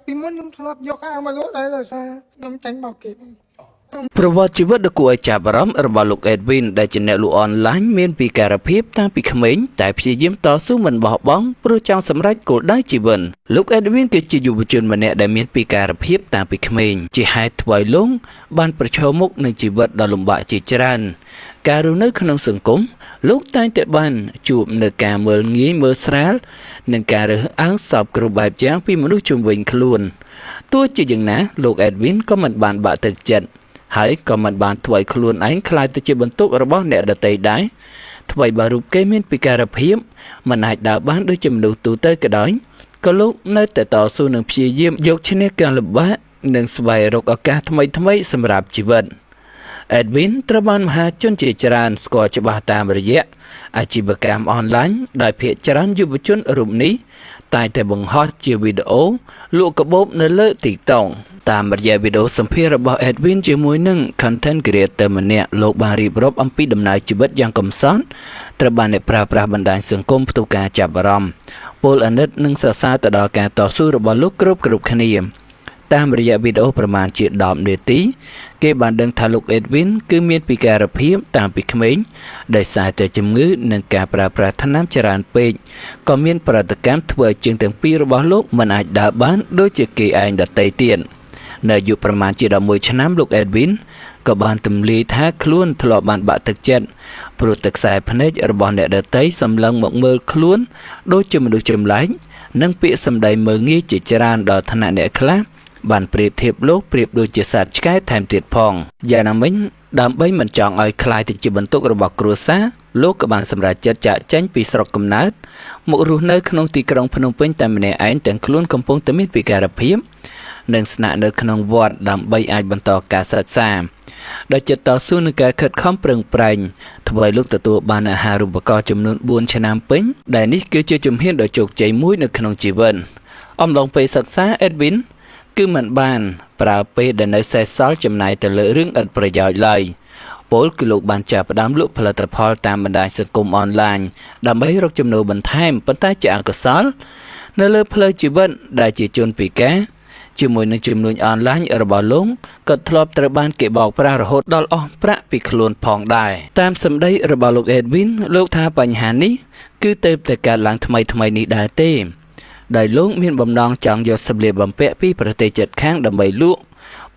ពីមុនខ្ញុំធ្លាប់យកអាមកលក់ដែរដោយសារខ្ញុំចាញ់បោកគេប្រវត្តិជីវិតដ៏គួរឲ្យចាប់អារម្មណ៍របស់លោក Edwin ដែលជាអ្នកលក់អនឡាញមានពីការភាពតាំងពីក្មេងតែព្យាយាមតស៊ូមិនបោះបង់ព្រោះចង់សម្រេចគោលដៅជីវិតលោក Edwin គឺជាយុវជនម្នាក់ដែលមានពីការភាពតាំងពីក្មេងជាហេតុធ្វើឲ្យលោកបានប្រឈមមុខនឹងជីវិតដ៏លំបាកជាច្រើនការរស់នៅក្នុងសង្គមលោកតែងតែបានជួបនឹងការមើលងាយមើលស្រាលនិងការរើសអើងសពគ្រប់បែបយ៉ាងពីមនុស្សជុំវិញខ្លួនទោះជាយ៉ាងណាលោក Edwin ក៏មិនបានបាក់ទឹកចិត្តហើយក៏មិនបានធ្វើឲ្យខ្លួនឯងខ្លាចទៅជាបន្ទុករបស់អ្នកដទៃដែរថ្មីបើរូបគេមានពិការភាពមិនអាចដើរបានដូចជាមនុស្សទូទៅក៏ដោយក៏លោកនៅតែតស៊ូនឹងព្យាយាមយកឈ្នះការលំបាកនិងស្វែងរកឱកាសថ្មីៗសម្រាប់ជីវិត Edwin ត្រូវបានមហាជនជាច្រើនស្គាល់ច្បាស់តាមរយៈអាជីវកម្មអនឡាញដោយភាគច្រើនយុវជនរូបនេះតែងតែបង្ហោះជាវីដេអូលក់កាបូបនៅលើ TikTok តាមរយៈវីដេអូសម្ភាសន៍របស់ Edwin ជាមួយនឹង Content Creator ម្នាក់លោកបានរៀបរាប់អំពីដំណើរជីវិតយ៉ាងកំសត់ត្រូវបានអ្នកប្រើប្រាស់បណ្ដាញសង្គមផ្ទុះការចាប់អារម្មណ៍ពលអាណិតនិងសរសើរទៅដល់ការតស៊ូរបស់លោកគ្រប់គ្នាតាមរយៈវីដេអូប្រមាណជា10នាទីគេបានដឹងថាលោក Edwin គឺមានពិការភាពតាំងពីក្មេងដោយសារតែជំងឺនិងការប្រើប្រាស់ថ្នាំច្រើនពេកក៏មានប្រតិកម្មធ្វើឲ្យជើងទាំងពីររបស់លោកមិនអាចដើរបានដូចជាគេឯងដទៃទៀតនៅអាយុប្រមាណជា11ឆ្នាំលោក Edwin ក៏បានទម្លាយថាខ្លួនធ្លាប់បានបាក់ទឹកចិត្តព្រោះទឹកខ្សែភ្នែករបស់អ្នកដទៃសម្លឹងមកមើលខ្លួនដូចជាមនុស្សចម្លែកនិងពាក្យសម្ដីមើលងាយជាច្រើនដល់ថ្នាក់អ្នកខ្លះបានប្រៀបធៀបលោកប្រៀបដូចជាសត្វឆ្កែថែមទៀតផងយ៉ាងណាមិញដើម្បីមិនចង់ឲ្យខ្លាយទៅជាបន្ទុករបស់គ្រួសារលោកក៏បានសម្រេចចិត្តចាកចេញពីស្រុកកំណើតមករស់នៅក្នុងទីក្រុងភ្នំពេញតែម្នាក់ឯងទាំងខ្លួនកំពុងតែមានពិការភាពនិងស្នាក់នៅក្នុងវត្តដើម្បីអាចបន្តការសិក្សាដោយចិត្តតស៊ូនឹងការខិតខំប្រឹងប្រែងធ្វើឲ្យលោកទទួលបានអាហារូបករណ៍ចំនួន4ឆ្នាំពេញដែលនេះគឺជាជំហានដ៏ជោគជ័យមួយនៅក្នុងជីវិតអំឡុងពេលសិក្សា Edwin គឺមិនបានប្រើពេលដែលនៅសេសសល់ចំណាយទៅលើរឿងឥតប្រយោជន៍ឡើយពលគឺលោកបានចាប់ផ្ដើមលក់ផលិតផលតាមបណ្ដាញសង្គមអនឡាញដើម្បីរកចំណូលបន្ថែមប៉ុន្តែជាអកុសលនៅលើផ្លូវជីវិតដែលជាជនពិការជាមួយនឹងជំនួយអនឡាញរបស់លោកក៏ធ្លាប់ត្រូវបានគេបោកប្រាស់រហូតដល់អស់ប្រាក់ពីខ្លួនផងដែរតាមសម្ដីរបស់លោក Edwin លោកថាបញ្ហានេះគឺទើបតែកើតឡើងថ្មីនេះដែរទេដោយលោកមានបំណងចង់យកសម្លៀកបំពាក់ពីប្រទេសជិតខាងដើម្បីលក់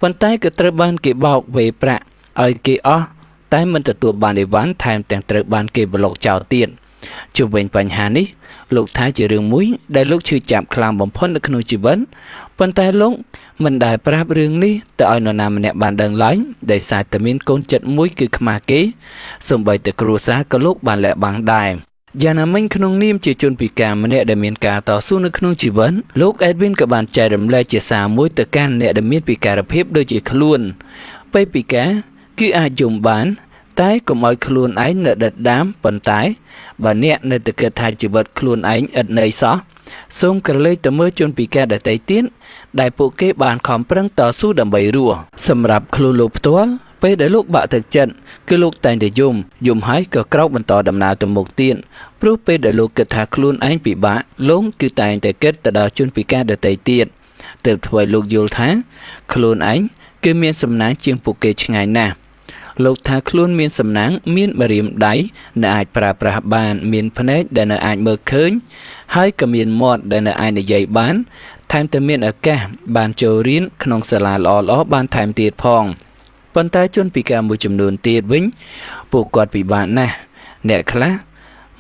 ប៉ុន្តែក៏ត្រូវបានគេបោកវេប្រាក់ឲ្យគេអស់តែមិនទទួលបានអីវ៉ាន់ថែមទាំងត្រូវបានគេប្លុកចោលទៀតជុំវិញបញ្ហានេះលោកថាជារឿងមួយដែលលោកឈឺចាប់ខ្លាំងបំផុតនៅក្នុងជីវិតប៉ុន្តែលោកមិនដែលប្រាប់រឿងនេះទៅឲ្យនរណាម្នាក់បានដឹងឡើយដោយសារតែមានកូនចិត្តមួយគឺខ្មាស់គេសូម្បីតែគ្រួសារក៏លោកបានលាក់បាំងដែរយ៉ាងណាមិញក្នុងនាមជាជនពិការម្នាក់ដែលមានការតស៊ូនៅក្នុងជីវិតលោក Edwin ក៏បានចែករំលែកជាសារមួយទៅកាន់អ្នកដែលមានពិការភាពដូចជាខ្លួនពេលពិការគឺអាចយំបានតែកុំឲ្យខ្លួនឯងនៅដិតដាមប៉ុន្តែបើអ្នកនៅតែគិតថាជីវិតខ្លួនឯងឥតន័យសោះសូមក្រឡេកទៅមើលជនពិការដទៃទៀតដែលពួកគេបានខំប្រឹងតស៊ូដើម្បីរស់សម្រាប់ខ្លួនលោកផ្ទាល់ពេលដែលលោកបាក់ទឹកចិត្តគឺលោកតែងតែយំហើយក៏ក្រោកបន្តដំណើរទៅមុខទៀតព្រោះពេលដែលលោកគិតថាខ្លួនឯងពិបាកលោកគឺតែងតែគិតទៅដល់ជនពិការដទៃទៀតទើបធ្វើឲ្យលោកយល់ថាខ្លួនឯងគឺមានសំណាងជាងពួកគេឆ្ងាយណាស់លោកថាខ្លួនមានសំណាងមានម្រាមដៃដែលអាចប្រើប្រាស់បានមានភ្នែកដែលនៅអាចមើលឃើញហើយក៏មានមាត់ដែលនៅអាចនិយាយបានថែមទាំងមានឱកាសបានចូលរៀនក្នុងសាលាល្អៗបានថែមទៀតផងប៉ុន្តែជនពិការមួយចំនួនទៀតវិញពួកគាត់ពិបាកណាស់អ្នកខ្លះ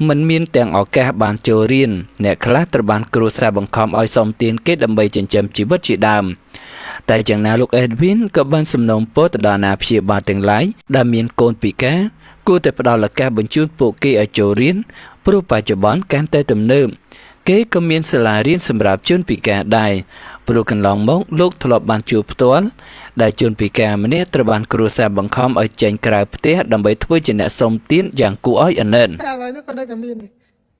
មិនមានទាំងឱកាសបានចូលរៀនអ្នកខ្លះត្រូវបានគ្រួសារបង្ខំឲ្យសុំទានគេដើម្បីចិញ្ចឹមជីវិតជាដើមតែយ៉ាងណាលោក Edwin ក៏បានសំណូមពរទៅដល់អាណាព្យាបាលទាំងឡាយដែលមានកូនពិការគួរតែផ្ដល់ឱកាសបញ្ជូនពួកគេឲ្យចូលរៀនព្រោះបច្ចុប្បន្នកាន់តែទំនើបគេក៏មានសាលារៀនសម្រាប់ជនពិការដែរព្រោះកន្លងមកលោកធ្លាប់បានជួបផ្ទាល់ដែលជនពិការម្នាក់ត្រូវបានគ្រួសារបង្ខំឲ្យចេញក្រៅផ្ទះដើម្បីធ្វើជាអ្នកសុំទានយ៉ាងគួរឲ្យអាណិតឥឡូវនេះក៏នៅតែមាន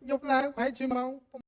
យប់ឡើងប្រហែលជាម៉ោង